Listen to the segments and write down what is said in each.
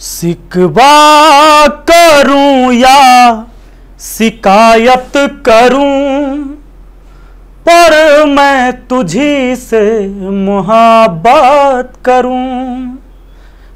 शिकवा करूं या शिकायत करूं, पर मैं तुझी से मोहब्बत करूं।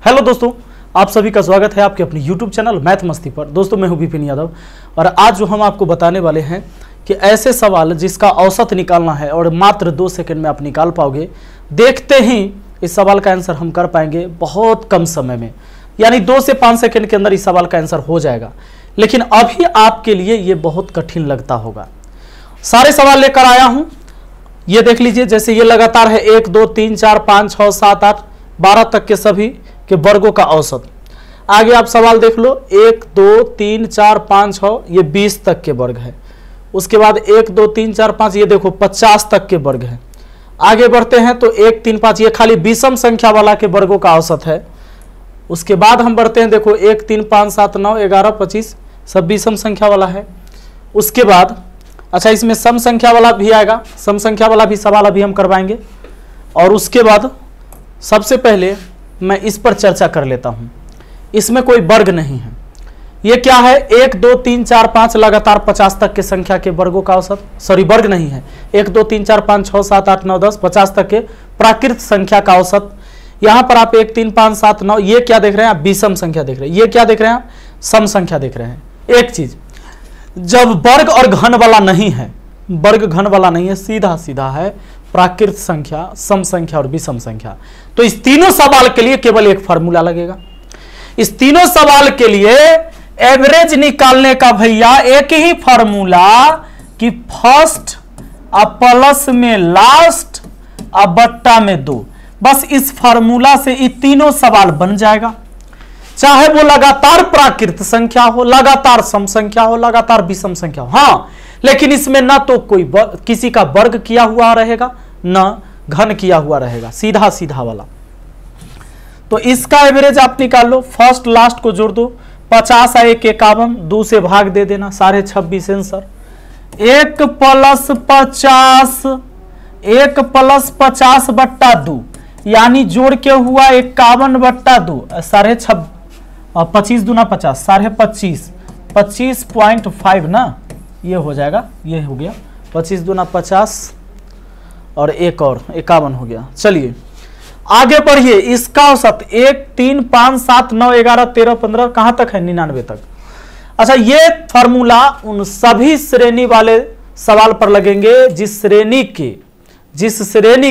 हेलो दोस्तों, आप सभी का स्वागत है आपके अपने YouTube चैनल मैथ मस्ती पर। दोस्तों मैं हूं विपिन यादव और आज जो हम आपको बताने वाले हैं कि ऐसे सवाल जिसका औसत निकालना है और मात्र 2 सेकंड में आप निकाल पाओगे। देखते ही इस सवाल का आंसर हम कर पाएंगे बहुत कम समय में, यानी 2 से 5 सेकंड के अंदर इस सवाल का आंसर हो जाएगा। लेकिन अभी आपके लिए ये बहुत कठिन लगता होगा। सारे सवाल लेकर आया हूं, ये देख लीजिए। जैसे ये लगातार है 1 2 3 4 5 6 7 8 12 तक के सभी के वर्गों का औसत। आगे आप सवाल देख लो, 1 2 3 4 5 6 ये 20 तक के वर्ग है। उसके बाद 1 2 3 4 5 ये देखो 50 तक के वर्ग है। आगे बढ़ते हैं तो 1 3 5 ये खाली विषम संख्या वाला के वर्गों का औसत है। उसके बाद हम बढ़ते हैं, देखो 1 3 5 7 9 11 25 सब विषम संख्या वाला है। उसके बाद अच्छा इसमें सम संख्या वाला भी आएगा, सम संख्या वाला भी सवाल अभी हम करवाएंगे। और उसके बाद सबसे पहले मैं इस पर चर्चा कर लेता हूं। इसमें कोई वर्ग नहीं है। ये क्या है, 1 2 3 4 5 लगातार 50 तक के संख्या के वर्गों का औसत, सॉरी वर्ग नहीं है। 1 2 3 4 5 6 7 8 9 10 50 तक के प्राकृत संख्या का औसत। यहां पर आप 1 3 5 7 9 ये क्या देख रहे हैं आप, विषम संख्या देख रहे हैं। ये क्या देख रहे हैं आप, सम संख्या देख रहे हैं। एक चीज, जब वर्ग और घन वाला नहीं है, वर्ग घन वाला नहीं है, सीधा सीधा है प्राकृत संख्या, सम संख्या और विषम संख्या। तो इस तीनों सवाल के लिए केवल एक फार्मूला लगेगा। इस तीनों सवाल के लिए एवरेज निकालने का भैया एक ही फार्मूला कि फर्स्ट प्लस में लास्ट बट्टा में 2। बस इस फार्मूला से ये तीनों सवाल बन जाएगा। चाहे वो लगातार प्राकृत संख्या हो, लगातार सम संख्या हो, लगातार विषम संख्या हो। हाँ, लेकिन इसमें ना तो कोई किसी का वर्ग किया हुआ रहेगा, ना घन किया हुआ रहेगा, सीधा सीधा वाला। तो इसका एवरेज आप निकाल लो, फर्स्ट लास्ट को जोड़ दो। 50 है 1 51, 2 से भाग दे देना, 26.5 आंसर। 1 + 50 1 + 50 बट्टा 2 यानी जोड़ के हुआ 51 बट्टा 2 26 25 दूना 50 25 25.5 ना, ये हो जाएगा, ये हो गया 25 दूना 50 और एक और 51 हो गया। चलिए आगे बढ़िए। इसका औसत 1 3 5 7 9 11 13 15 कहां तक है, 99 तक। अच्छा, ये फार्मूला उन सभी श्रेणी वाले सवाल पर लगेंगे जिस श्रेणी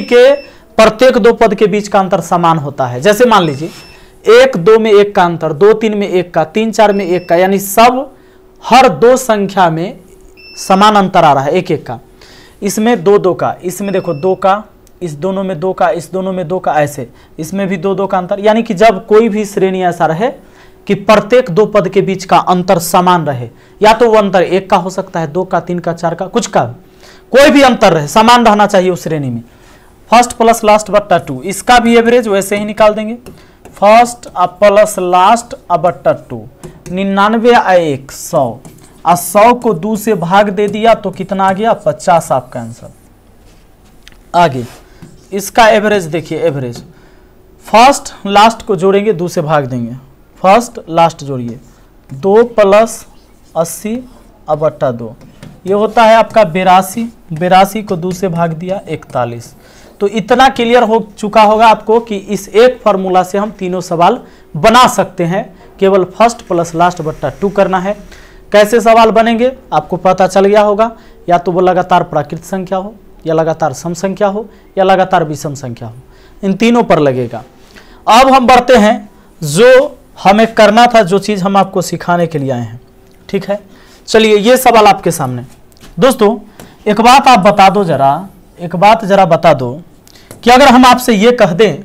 के प्रत्येक 2 पद के बीच का अंतर समान होता है। जैसे मान लीजिए 1 2 में 1 का अंतर, 2 3 में 1 का, 3 4 में 1 का, यानी सब हर 2 संख्या में समान अंतर आ रहा है 1 1 का। इसमें 2 2 का, इसमें देखो 2 का, इस दोनों में 2 का, इस दोनों में 2 का, ऐसे इसमें भी 2 2 का अंतर। यानी कि जब कोई भी श्रेणी ऐसा रहे कि प्रत्येक 2 पद के बीच का अंतर समान रहे, या तो वो अंतर 1 का हो सकता है, 2 का, 3 का, 4 का, कुछ का, कोई भी अंतर रहे, समान रहना चाहिए उस श्रेणी में। फर्स्ट प्लस लास्ट बट्टा 2, इसका भी एवरेज वैसे ही निकाल देंगे। फर्स्ट प्लस लास्ट बट्टा 2, 99 1 100 और 100 को 2 से भाग दे दिया तो कितना आ गया, 50 आपका आंसर। आगे इसका एवरेज देखिए, एवरेज फर्स्ट लास्ट को जोड़ेंगे, 2 से भाग देंगे, फर्स्ट लास्ट जोड़िए, 2 + 80 बट्टा 2 ये होता है आपका 82। 82 को 2 से भाग दिया 41। तो इतना क्लियर हो चुका होगा आपको कि इस एक फार्मूला से हम तीनों सवाल बना सकते हैं। केवल फर्स्ट प्लस लास्ट बट्टा 2 करना है। कैसे सवाल बनेंगे आपको पता चल गया होगा, या तो वो लगातार प्राकृत संख्या हो, या लगातार सम संख्या हो, या लगातार विषम संख्या हो, इन तीनों पर लगेगा। अब हम बढ़ते हैं जो हमें करना था, जो चीज हम आपको सिखाने के लिए आए हैं। ठीक है, चलिए ये सवाल आपके सामने। दोस्तों एक बात आप बता दो जरा, एक बात जरा बता दो कि अगर हम आपसे ये कह दें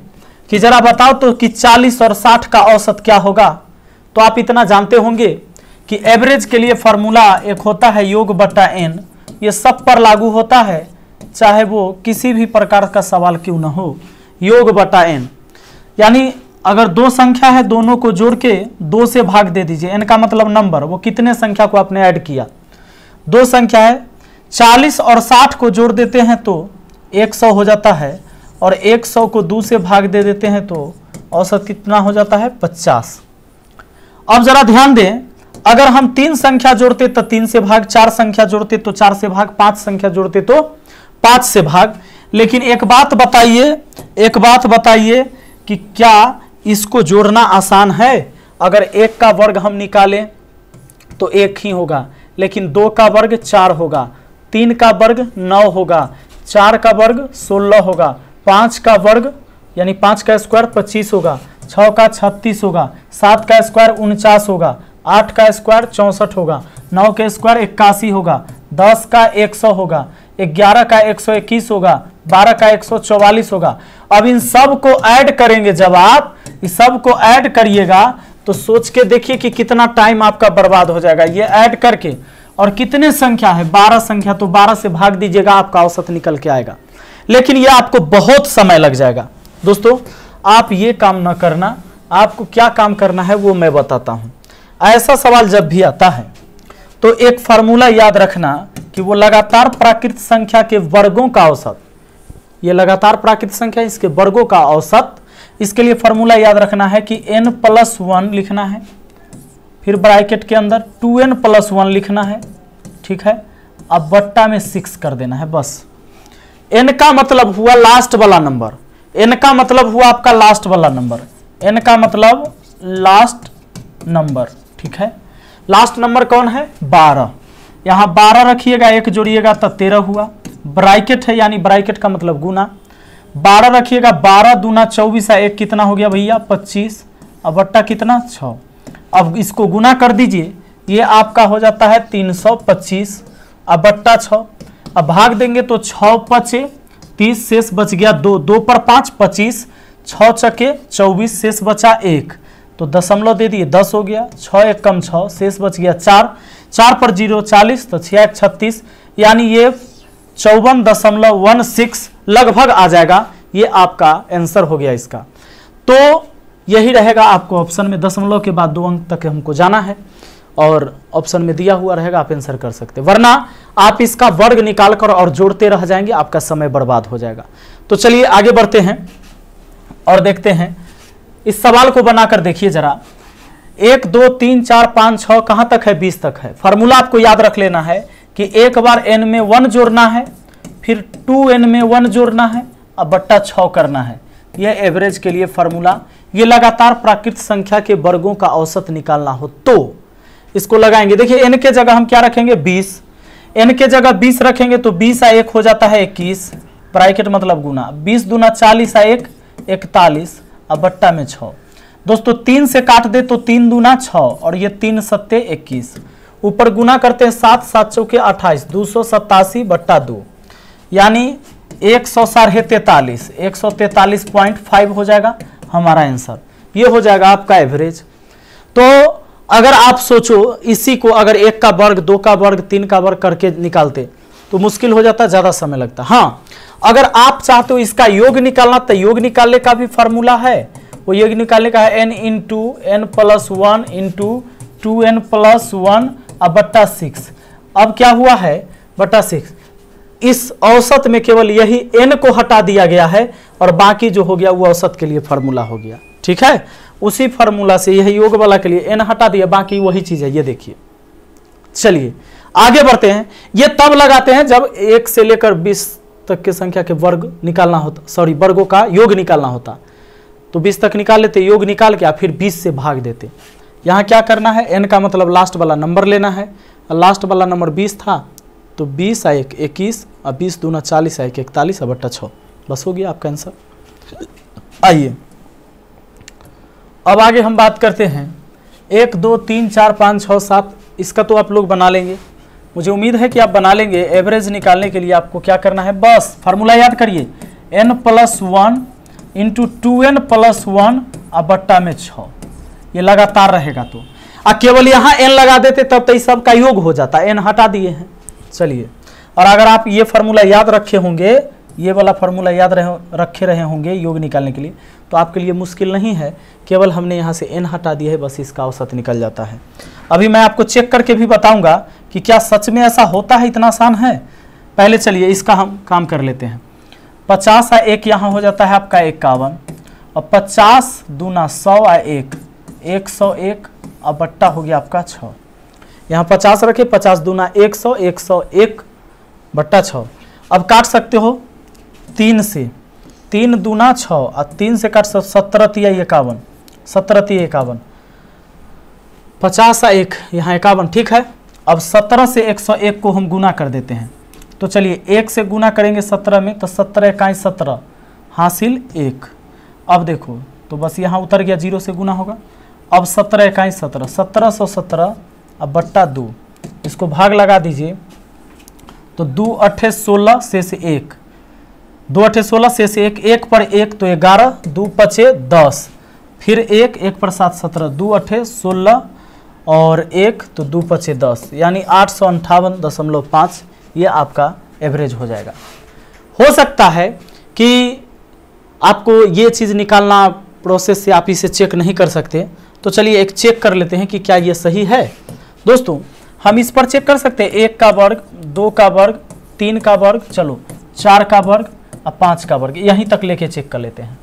कि जरा बताओ तो कि 40 और 60 का औसत क्या होगा, तो आप इतना जानते होंगे कि एवरेज के लिए फॉर्मूला एक होता है योग बट्टा n। ये सब पर लागू होता है, चाहे वो किसी भी प्रकार का सवाल क्यों ना हो, योग बट्टा n। यानी अगर 2 संख्या है, दोनों को जोड़ के 2 से भाग दे दीजिए। n का मतलब नंबर, वो कितने संख्या को आपने ऐड किया। 2 संख्या है, 40 और 60 को जोड़ देते हैं तो 100 हो जाता है, और 100 को 2 से भाग दे देते हैं तो औसत कितना हो जाता है, 50। अब जरा ध्यान दें, अगर हम 3 संख्या जोड़ते तो 3 से भाग, 4 संख्या जोड़ते तो 4 से भाग, 5 संख्या जोड़ते तो 5 से भाग। लेकिन एक बात बताइए कि क्या इसको जोड़ना आसान है? अगर 1 का वर्ग हम निकालें तो 1 ही होगा, लेकिन 2 का वर्ग 4 होगा, 3 का वर्ग 9 होगा, 4 का वर्ग 16 होगा, 5 का वर्ग यानी 5 का स्क्वायर 25 होगा, 6 का 36 होगा, 7 का स्क्वायर 49 होगा, 8 का स्क्वायर 64 होगा, 9 का स्क्वायर 81 होगा, 10 का 100 होगा, 11 का 121 होगा, 12 का 144 होगा। अब इन सब को ऐड करेंगे, जब आप इस सब को ऐड करिएगा तो सोच के देखिए कि कितना टाइम आपका बर्बाद हो जाएगा ये ऐड करके। और कितने संख्या है? 12 संख्या, तो 12 से भाग दीजिएगा, आपका औसत निकल के आएगा। लेकिन ये आपको बहुत समय लग जाएगा। दोस्तों आप ये काम ना करना, आपको क्या काम करना है वो मैं बताता हूं। ऐसा सवाल जब भी आता है तो एक फार्मूला याद रखना कि वो लगातार प्राकृत संख्या के वर्गों का औसत, ये लगातार प्राकृत संख्या इसके वर्गों का औसत, इसके लिए फार्मूला याद रखना है कि n+1 लिखना है, फिर ब्रैकेट के अंदर 2n+1 लिखना है, ठीक है। अब बट्टा में 6 कर देना है बस। n का मतलब हुआ लास्ट वाला नंबर, n का मतलब हुआ आपका लास्ट वाला नंबर, n का मतलब लास्ट नंबर, ठीक है। लास्ट नंबर कौन है? 12। यहां 12 रखिएगा, 1 जोड़िएगा तो 13 हुआ। ब्रैकेट है यानी ब्रैकेट का मतलब गुना, 12 रखिएगा, 12 दूना 24, 1 कितना हो गया भैया? 25। अब बट्टा कितना? 6। अब इसको गुना कर दीजिए, ये आपका हो जाता है 325। अब बट्टा 6, अब भाग देंगे तो 6 5 30, शेष बच गया 2, 2 पर 5 25, 6 चके 24, शेष बचा 1, तो दशमलव दे दिए 10 हो गया। 6 1 कम 6, शेष बच गया 4, 4 पर 0 40, तो 6 1 36, यानी ये 54.16 लगभग आ जाएगा। ये आपका आंसर हो गया इसका। तो यही रहेगा, आपको ऑप्शन में दशमलव के बाद 2 अंक तक हमको जाना है और ऑप्शन में दिया हुआ रहेगा, आप आंसर कर सकते हैं, वरना आप इसका वर्ग निकाल कर और जोड़ते रह जाएंगे, आपका समय बर्बाद हो जाएगा। तो चलिए आगे बढ़ते हैं और देखते हैं इस सवाल को बनाकर देखिए जरा। 1 2 3 4 5 6 कहां तक है? 20 तक है। फॉर्मूला आपको याद रख लेना है कि एक बार n में 1 जोड़ना है, फिर 2n में 1 जोड़ना है, अब बट्टा 6 करना है। यह एवरेज के लिए फॉर्मूला, ये लगातार प्राकृत संख्या के वर्गों का औसत निकालना हो तो इसको लगाएंगे। देखिए n के जगह हम क्या रखेंगे? 20। n के जगह 20 रखेंगे तो 20 1 हो जाता है 21, ब्रैकेट मतलब गुना, 20 दूना 40 1 41, अब बट्टा में 6। दोस्तों 3 से काट दे तो 3 दूना 6 और ये 3 सत्ते 21, ऊपर गुना करते हैं 7 7 चौके 28, 287 बट्टा 2, यानी 143, 143.5 हो जाएगा हमारा आंसर। ये हो जाएगा आपका एवरेज। तो अगर आप सोचो इसी को अगर 1 का वर्ग 2 का वर्ग 3 का वर्ग करके निकालते तो मुश्किल हो जाता, ज़्यादा समय लगता। हाँ, अगर आप चाहते हो इसका योग निकालना तो योग निकालने का भी फार्मूला है। वो योग निकालने का है n into n+1 into 2n+1 अब बट्टा 6। अब क्या हुआ है? बट्टा 6। इस औसत में केवल यही n को हटा दिया गया है और बाकी जो हो गया वो औसत के लिए फार्मूला हो गया, ठीक है। उसी फार्मूला से यह योग वाला के लिए n हटा दिया, बाकी वही चीज है, ये देखिए। चलिए आगे बढ़ते हैं। ये तब लगाते हैं जब 1 से लेकर 20 तक की संख्या के वर्ग निकालना होता, सॉरी वर्गों का योग निकालना होता, तो 20 तक निकाल लेते, योग निकाल के फिर 20 से भाग देते। यहाँ क्या करना है? n का मतलब लास्ट वाला नंबर लेना है, लास्ट वाला नंबर 20 था तो 20 1 21 और 20 दूना 40 1 41 बट्टा 6, बस हो गया आपका आंसर। आइए अब आगे हम बात करते हैं 1 2 3 4 5 6 7, इसका तो आप लोग बना लेंगे, मुझे उम्मीद है कि आप बना लेंगे। एवरेज निकालने के लिए आपको क्या करना है? बस फार्मूला याद करिए, n+1 इंटू 2n+1 अब बट्टा में 6, ये लगातार रहेगा। तो केवल यहाँ n लगा देते तब तो इस सब का योग हो जाता, n हटा दिए हैं। चलिए, और अगर आप ये फार्मूला याद रखे होंगे, ये वाला फार्मूला याद रखे रहे होंगे योग निकालने के लिए, तो आपके लिए मुश्किल नहीं है, केवल हमने यहाँ से n हटा दिया है, बस इसका औसत निकल जाता है। अभी मैं आपको चेक करके भी बताऊंगा कि क्या सच में ऐसा होता है, इतना आसान है। पहले चलिए इसका हम काम कर लेते हैं। 50 और 1 यहाँ हो जाता है आपका 51, और 50 दूना 100 और 1 101, अब बट्टा हो गया आपका 6। यहाँ 50 रखे, 50 दूना 100, 101 बट्टा 6। अब काट सकते हो 3 से, 3 दूना 6 और 3 से काट 17 तिया 51, 17 तिया 51, 50 1 यहाँ 51, ठीक है। अब 17 से 101 को हम गुना कर देते हैं, तो चलिए 1 से गुना करेंगे 17 में, तो 17 इकाई 17 हासिल 1। अब देखो तो बस यहाँ उतर गया, 0 से गुना होगा। अब 17 इकाई 17, 1717, अब बट्टा 2, इसको भाग लगा दीजिए, तो 2 8 16 शेष 1, 2 8 16 शेष 1, 1 पर 1 तो 11, 2 5 10, फिर 1, 1 पर 7 17, 2 8 16 और 1 तो 2 5 10, यानी 858.5 ये आपका एवरेज हो जाएगा। हो सकता है कि आपको ये चीज़ निकालना प्रोसेस से आप इसे चेक नहीं कर सकते, तो चलिए एक चेक कर लेते हैं कि क्या ये सही है। दोस्तों हम इस पर चेक कर सकते हैं, 1 का वर्ग, 2 का वर्ग, 3 का वर्ग, चलो 4 का वर्ग और 5 का वर्ग, यहीं तक लेके चेक कर लेते हैं।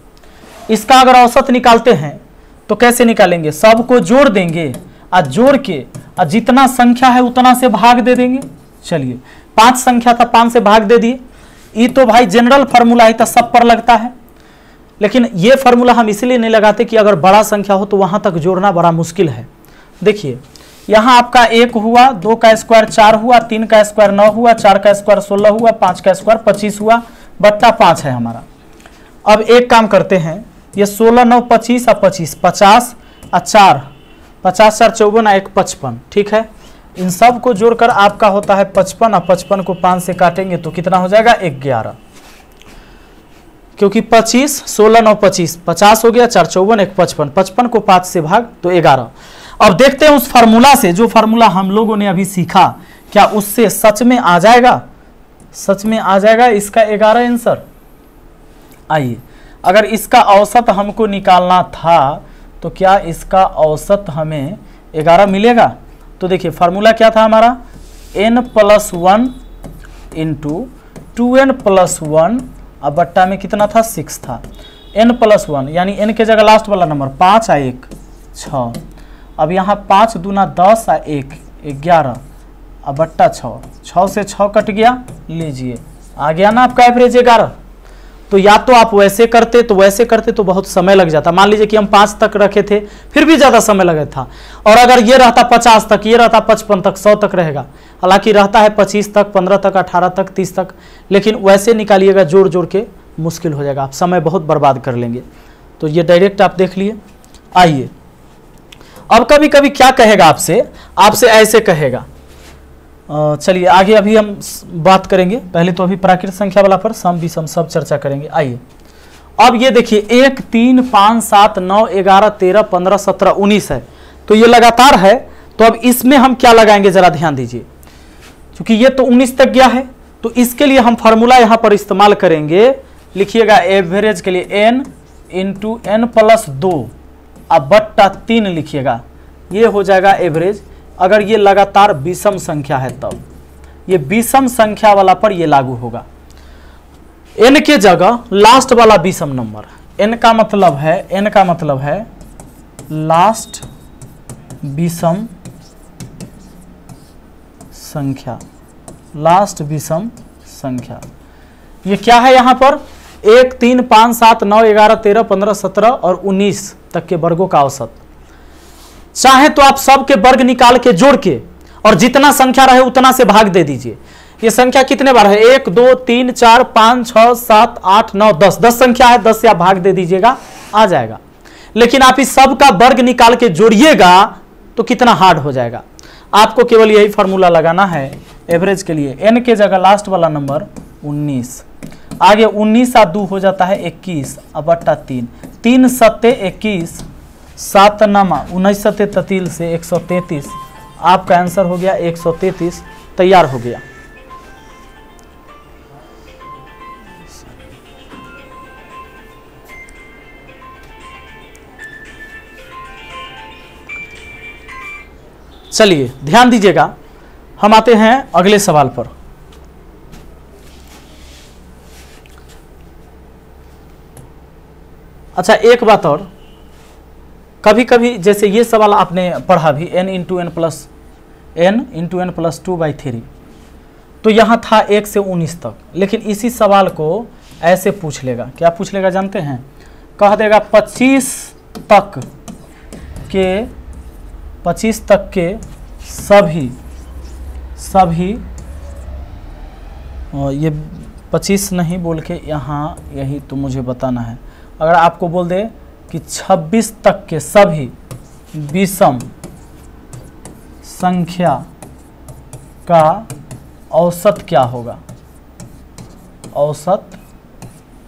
इसका अगर औसत निकालते हैं तो कैसे निकालेंगे, सबको जोड़ देंगे और जोड़ के और जितना संख्या है उतना से भाग दे देंगे। चलिए 5 संख्या था, 5 से भाग दे दिए। ये तो भाई जनरल फार्मूला ही तो सब पर लगता है, लेकिन ये फार्मूला हम इसलिए नहीं लगाते कि अगर बड़ा संख्या हो तो वहां तक जोड़ना बड़ा मुश्किल है। देखिए यहाँ आपका 1 हुआ, 2 का स्क्वायर 4 हुआ, 3 का स्क्वायर 9 हुआ, 4 का स्क्वायर 16 हुआ, 5 का स्क्वायर 25 हुआ, बट्टा 5 है हमारा। अब एक काम करते हैं, ये 16 9 25 और 25, 50 और 4, 50 4 54 और 1 55, ठीक है। इन सब को जोड़कर आपका होता है 55 और 55 को 5 से काटेंगे तो कितना हो जाएगा 11, क्योंकि 25 16 9 25, 50 हो गया, 4 54 1 55, 55 को 5 से भाग तो 11। अब देखते हैं उस फार्मूला से, जो फार्मूला हम लोगों ने अभी सीखा, क्या उससे सच में आ जाएगा, सच में आ जाएगा इसका 11 आंसर। आइए, अगर इसका औसत हमको निकालना था तो क्या इसका औसत हमें 11 मिलेगा। तो देखिए फार्मूला क्या था हमारा, n+1 इंटू 2n+1, अब बट्टा में कितना था 6 था, n+1 यानी n के जगह लास्ट वाला नंबर 5 और 1 6, अब यहाँ 5 दूना 10 और 1 11, अब बट्टा 6, 6 से 6 कट गया, लीजिए आ गया ना आपका एवरेज 11। तो या तो आप वैसे करते तो बहुत समय लग जाता। मान लीजिए कि हम 5 तक रखे थे, फिर भी ज़्यादा समय लगा था, और अगर ये रहता 50 तक, ये रहता 55 तक, 100 तक रहेगा, हालांकि रहता है 25 तक, 15 तक, 18 तक, 30 तक, लेकिन वैसे निकालिएगा जोड़ जोड़ के मुश्किल हो जाएगा, आप समय बहुत बर्बाद कर लेंगे। तो ये डायरेक्ट आप देख लिए। आइए अब कभी कभी क्या कहेगा आपसे ऐसे कहेगा, चलिए आगे अभी हम बात करेंगे, पहले तो अभी प्राकृत संख्या वाला पर सम विषम सब चर्चा करेंगे। आइए अब ये देखिए 1 3 5 7 9 11 13 15 17 19 है, तो ये लगातार है। तो अब इसमें हम क्या लगाएंगे जरा ध्यान दीजिए, क्योंकि ये तो 19 तक गया है, तो इसके लिए हम फार्मूला यहां पर इस्तेमाल करेंगे। लिखिएगा एवरेज के लिए n इंटू n+2 अब बट्टा 3 लिखिएगा, ये हो जाएगा एवरेज। अगर ये लगातार विषम संख्या है तब ये विषम संख्या वाला पर ये लागू होगा। n के जगह लास्ट वाला विषम नंबर, n का मतलब है लास्ट विषम संख्या, लास्ट विषम संख्या। ये क्या है यहां पर 1 3 5 7 9 11 13 15 17 और 19 तक के वर्गों का औसत। चाहे तो आप सब के वर्ग निकाल के जोड़ के और जितना संख्या रहे उतना से भाग दे दीजिए। ये संख्या कितने बार है 1 2 3 4 5 6 7 8 9 10, 10 संख्या है, 10 से आप भाग दे दीजिएगा आ जाएगा। लेकिन आप इस सब का वर्ग निकाल के जोड़िएगा तो कितना हार्ड हो जाएगा। आपको केवल यही फॉर्मूला लगाना है एवरेज के लिए, n के जगह लास्ट वाला नंबर 19, आगे 19 और 2 हो जाता है 21 अब बट्टा 3, 3 सत्ते 21, 7 नमा 19 सत्ते ततील से 133, आपका आंसर हो गया 133 तैयार हो गया। चलिए ध्यान दीजिएगा, हम आते हैं अगले सवाल पर। अच्छा एक बात और, कभी कभी जैसे ये सवाल आपने पढ़ा भी n इंटू एन प्लस 2/3, तो यहाँ था 1 से 19 तक, लेकिन इसी सवाल को ऐसे पूछ लेगा। क्या पूछ लेगा जानते हैं? कह देगा 25 तक के सभी ये 25 नहीं बोल के यहाँ यही तो मुझे बताना है। अगर आपको बोल दे कि 26 तक के सभी विषम संख्या का औसत क्या होगा, औसत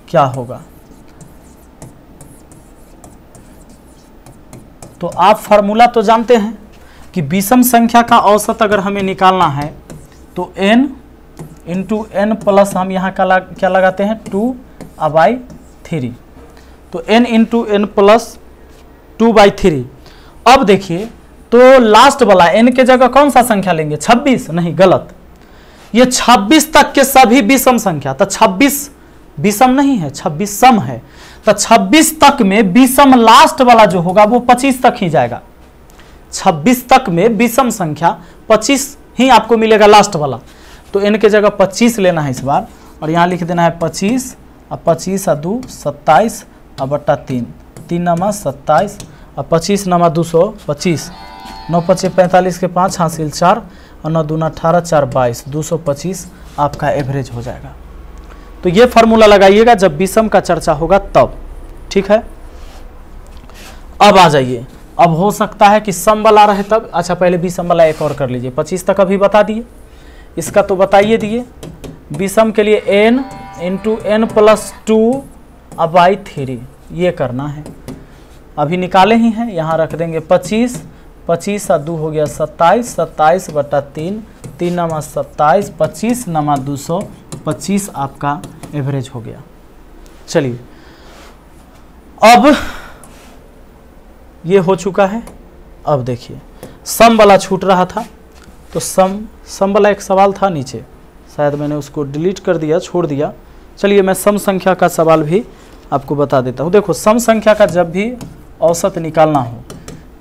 क्या होगा, तो आप फार्मूला तो जानते हैं कि विषम संख्या का औसत अगर हमें निकालना है तो n इंटू एन प्लस हम यहाँ का क्या लगाते हैं 2/3, तो n इंटू एन प्लस 2/3। अब देखिए तो लास्ट वाला n के जगह कौन सा संख्या लेंगे? 26? नहीं, गलत। ये 26 तक के सभी विषम संख्या, तो 26 विषम नहीं है, 26 सम है। तो 26 तक में विषम लास्ट वाला जो होगा वो 25 तक ही जाएगा। 26 तक में विषम संख्या 25 ही आपको मिलेगा लास्ट वाला, तो n के जगह 25 लेना है इस बार, और यहाँ लिख देना है 25 और 25 और 2 27 और बट्टा 3, 3 नमा 27 और 25 नमा 225, 9 पचे 45 के 5 हासिल 4 और 9 दूना 18 4 22, 225 आपका एवरेज हो जाएगा। तो ये फार्मूला लगाइएगा जब विषम का चर्चा होगा तब, ठीक है। अब आ जाइए, अब हो सकता है कि सम वाला रहे तब। अच्छा, पहले विषम वाला एक और कर लीजिए। 25 तक अभी बता दिए, इसका तो बताइए दिए। विषम के लिए n इंटू एन प्लस 2/3 ये करना है, अभी निकाले ही हैं। यहाँ रख देंगे 25, 25 और 2 हो गया 27, 27 बटा 3, 3 नमा 27, 25 नमा 225 आपका एवरेज हो गया। चलिए, अब ये हो चुका है। अब देखिए सम वाला छूट रहा था, तो सम वाला एक सवाल था नीचे, शायद मैंने उसको डिलीट कर दिया, छोड़ दिया। चलिए मैं सम संख्या का सवाल भी आपको बता देता हूँ। देखो, सम संख्या का जब भी औसत निकालना हो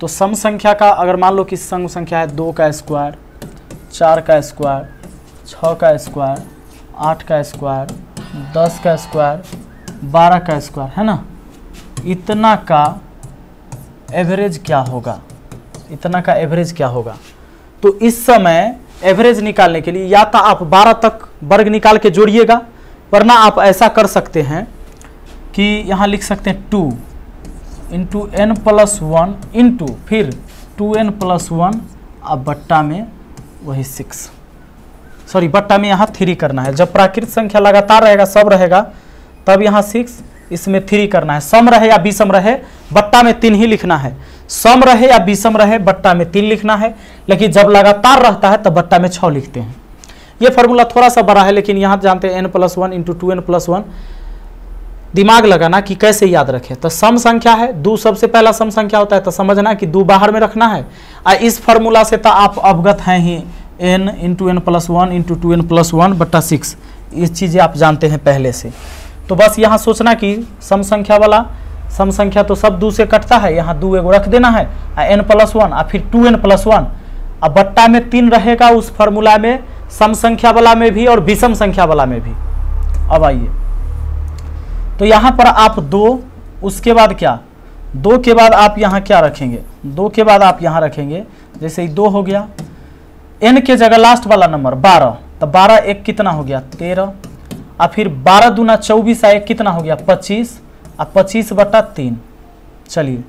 तो सम संख्या का अगर मान लो कि सम संख्या है 2 का स्क्वायर, 4 का स्क्वायर, 6 का स्क्वायर, 8 का स्क्वायर, 10 का स्क्वायर, 12 का स्क्वायर, है ना, इतना का एवरेज क्या होगा, इतना का एवरेज क्या होगा। तो इस समय एवरेज निकालने के लिए या तो आप 12 तक वर्ग निकाल के जोड़िएगा, वरना आप ऐसा कर सकते हैं कि यहाँ लिख सकते हैं 2 इंटू एन प्लस 1 इंटू फिर 2n प्लस 1 अब बट्टा में वही 6, सॉरी बट्टा में यहाँ 3 करना है। जब प्राकृतिक संख्या लगातार रहेगा, सब रहेगा, तब यहाँ 6, इसमें 3 करना है। सम रहे या विषम रहे, बट्टा में 3 ही लिखना है। सम रहे या विषम रहे, बट्टा में 3 लिखना है, लेकिन जब लगातार रहता है तब बट्टा में 6 लिखते हैं। ये फार्मूला थोड़ा सा बड़ा है, लेकिन यहाँ जानते हैं n plus 1 into 2n plus 1। दिमाग लगाना कि कैसे याद रखें। तो सम संख्या है, 2 सबसे पहला सम संख्या होता है, तो समझना कि 2 बाहर में रखना है। और इस फार्मूला से तो आप अवगत हैं ही, n into n plus 1 into 2n plus 1 बट्टा 6, इस चीज़ें आप जानते हैं पहले से। तो बस यहाँ सोचना कि सम संख्या वाला, सम संख्या तो सब 2 से कटता है, यहाँ 2 एगो रख देना है, n प्लस 1 और फिर 2n प्लस 1, अब बट्टा में 3 रहेगा उस फार्मूला में, सम संख्या वाला में भी और विषम संख्या वाला में भी। अब आइए, तो यहाँ पर आप 2, उसके बाद क्या, 2 के बाद आप यहाँ क्या रखेंगे, 2 के बाद आप यहाँ रखेंगे, जैसे 2 हो गया, n के जगह लास्ट वाला नंबर 12, तो 12 एक कितना हो गया 13, और फिर 12 दूना 24 एक कितना हो गया 25, और 25 बटा 3। चलिए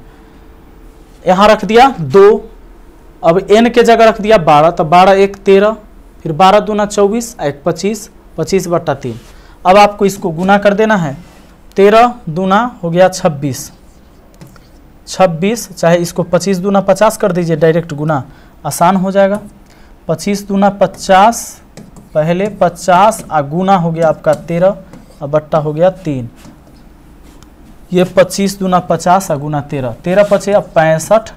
यहाँ रख दिया 2, अब n के जगह रख दिया 12, तो 12 एक 13, फिर 12 दूना 24 एक 25, 25 बटा 3। अब आपको इसको गुना कर देना है, 13 दूना हो गया 26, 26, चाहे इसको 25 दूना 50 कर दीजिए, डायरेक्ट गुना आसान हो जाएगा। 25 दूना 50, पहले 50 और गुना हो गया आपका 13 और बट्टा हो गया 3। ये 25 दूना 50 और गुना 13, 13 पचे अब 65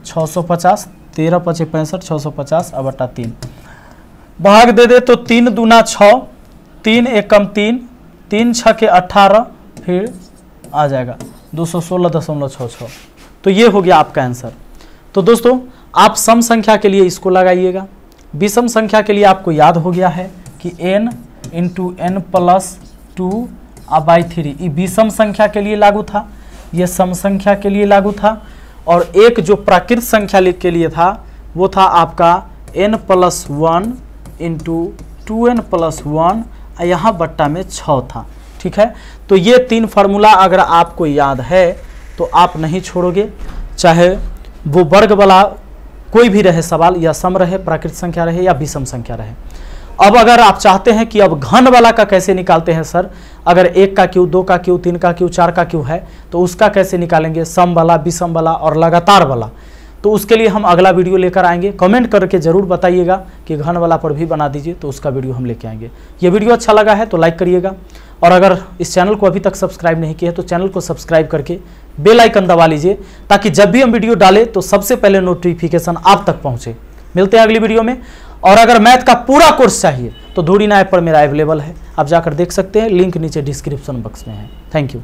650, 13 पचे 65 650 और बट्टा 3। भाग दे दे तो 3 दूना 6, 3 एकम 3, 3 6 के 18, फिर आ जाएगा 216.66। तो ये हो गया आपका आंसर। तो दोस्तों आप सम संख्या के लिए इसको लगाइएगा, विषम संख्या के लिए आपको याद हो गया है कि n इंटू n प्लस 2/3 ये विषम संख्या के लिए लागू था, ये सम संख्या के लिए लागू था, और एक जो प्राकृत संख्या के लिए था वो था आपका n plus 1 into 2n plus 1, यहाँ बट्टा में 6 था। ठीक है, तो ये 3 फार्मूला अगर आपको याद है तो आप नहीं छोड़ोगे, चाहे वो वर्ग वाला कोई भी रहे सवाल, या सम रहे, प्राकृत संख्या रहे या विषम संख्या रहे। अब अगर आप चाहते हैं कि अब घन वाला का कैसे निकालते हैं सर, अगर 1 का क्यू, 2 का क्यू, 3 का क्यू, 4 का क्यू है तो उसका कैसे निकालेंगे, सम वाला, विषम वाला और लगातार वाला, तो उसके लिए हम अगला वीडियो लेकर आएंगे। कमेंट करके जरूर बताइएगा कि घन वाला पर भी बना दीजिए, तो उसका वीडियो हम लेके आएंगे। ये वीडियो अच्छा लगा है तो लाइक करिएगा, और अगर इस चैनल को अभी तक सब्सक्राइब नहीं किया है तो चैनल को सब्सक्राइब करके बेल आइकन दबा लीजिए, ताकि जब भी हम वीडियो डालें तो सबसे पहले नोटिफिकेशन आप तक पहुंचे। मिलते हैं अगली वीडियो में। और अगर मैथ का पूरा कोर्स चाहिए तो धुरीना ऐप पर मेरा अवेलेबल है, आप जाकर देख सकते हैं, लिंक नीचे डिस्क्रिप्शन बॉक्स में है। Thank you.